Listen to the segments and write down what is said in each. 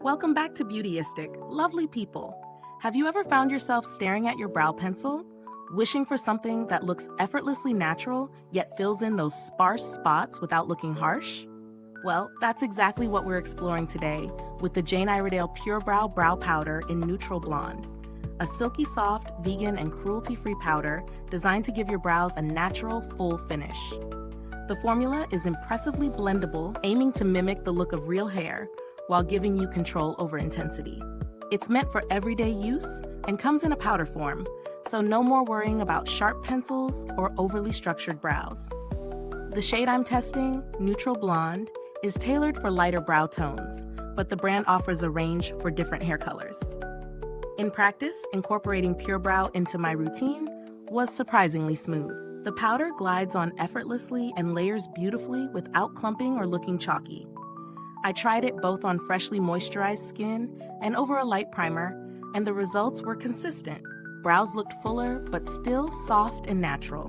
Welcome back to Beautyistic, lovely people. Have you ever found yourself staring at your brow pencil, wishing for something that looks effortlessly natural yet fills in those sparse spots without looking harsh? Well, that's exactly what we're exploring today with the Iredale PureBrow Brow Powder in Neutral Blonde, a silky-soft, vegan, and cruelty-free powder designed to give your brows a natural, full finish. The formula is impressively blendable, aiming to mimic the look of real hair while giving you control over intensity. It's meant for everyday use and comes in a powder form, so no more worrying about sharp pencils or overly structured brows. The shade I'm testing, Neutral Blonde, is tailored for lighter brow tones, but the brand offers a range for different hair colors. In practice, incorporating PureBrow into my routine was surprisingly smooth. The powder glides on effortlessly and layers beautifully without clumping or looking chalky. I tried it both on freshly moisturized skin and over a light primer, and the results were consistent. Brows looked fuller, but still soft and natural.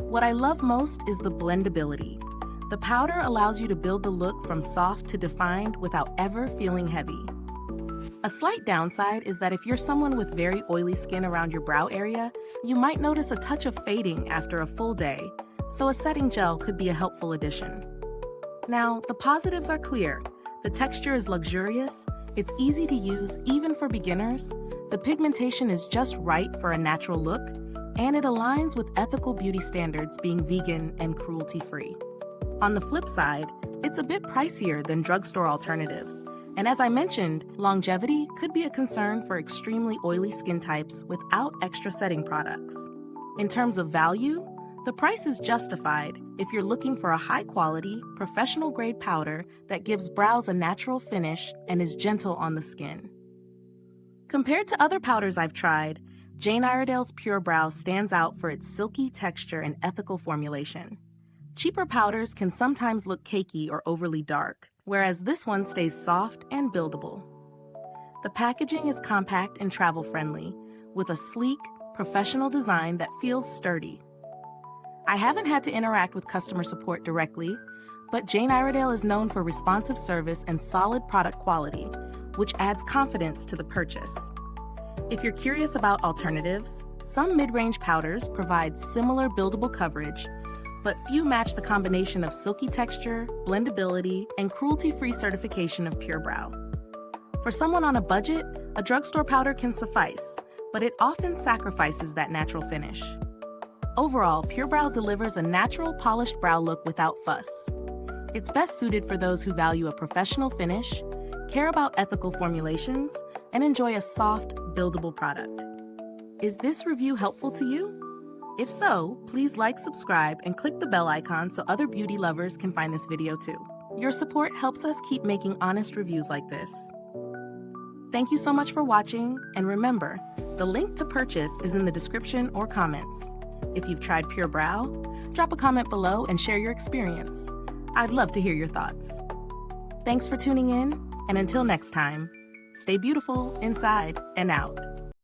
What I love most is the blendability. The powder allows you to build the look from soft to defined without ever feeling heavy. A slight downside is that if you're someone with very oily skin around your brow area, you might notice a touch of fading after a full day, so a setting gel could be a helpful addition. Now, the positives are clear. The texture is luxurious, it's easy to use even for beginners, the pigmentation is just right for a natural look, and it aligns with ethical beauty standards being vegan and cruelty-free. On the flip side, it's a bit pricier than drugstore alternatives, and as I mentioned, longevity could be a concern for extremely oily skin types without extra setting products. In terms of value, the price is justified if you're looking for a high-quality, professional-grade powder that gives brows a natural finish and is gentle on the skin. Compared to other powders I've tried, Iredale's PureBrow stands out for its silky texture and ethical formulation. Cheaper powders can sometimes look cakey or overly dark, whereas this one stays soft and buildable. The packaging is compact and travel-friendly, with a sleek, professional design that feels sturdy. I haven't had to interact with customer support directly, but Iredale is known for responsive service and solid product quality, which adds confidence to the purchase. If you're curious about alternatives, some mid-range powders provide similar buildable coverage, but few match the combination of silky texture, blendability, and cruelty-free certification of PureBrow. For someone on a budget, a drugstore powder can suffice, but it often sacrifices that natural finish. Overall, PureBrow delivers a natural, polished brow look without fuss. It's best suited for those who value a professional finish, care about ethical formulations, and enjoy a soft, buildable product. Is this review helpful to you? If so, please like, subscribe, and click the bell icon so other beauty lovers can find this video too. Your support helps us keep making honest reviews like this. Thank you so much for watching, and remember, the link to purchase is in the description or comments. If you've tried PureBrow, drop a comment below and share your experience. I'd love to hear your thoughts. Thanks for tuning in, and until next time, stay beautiful inside and out.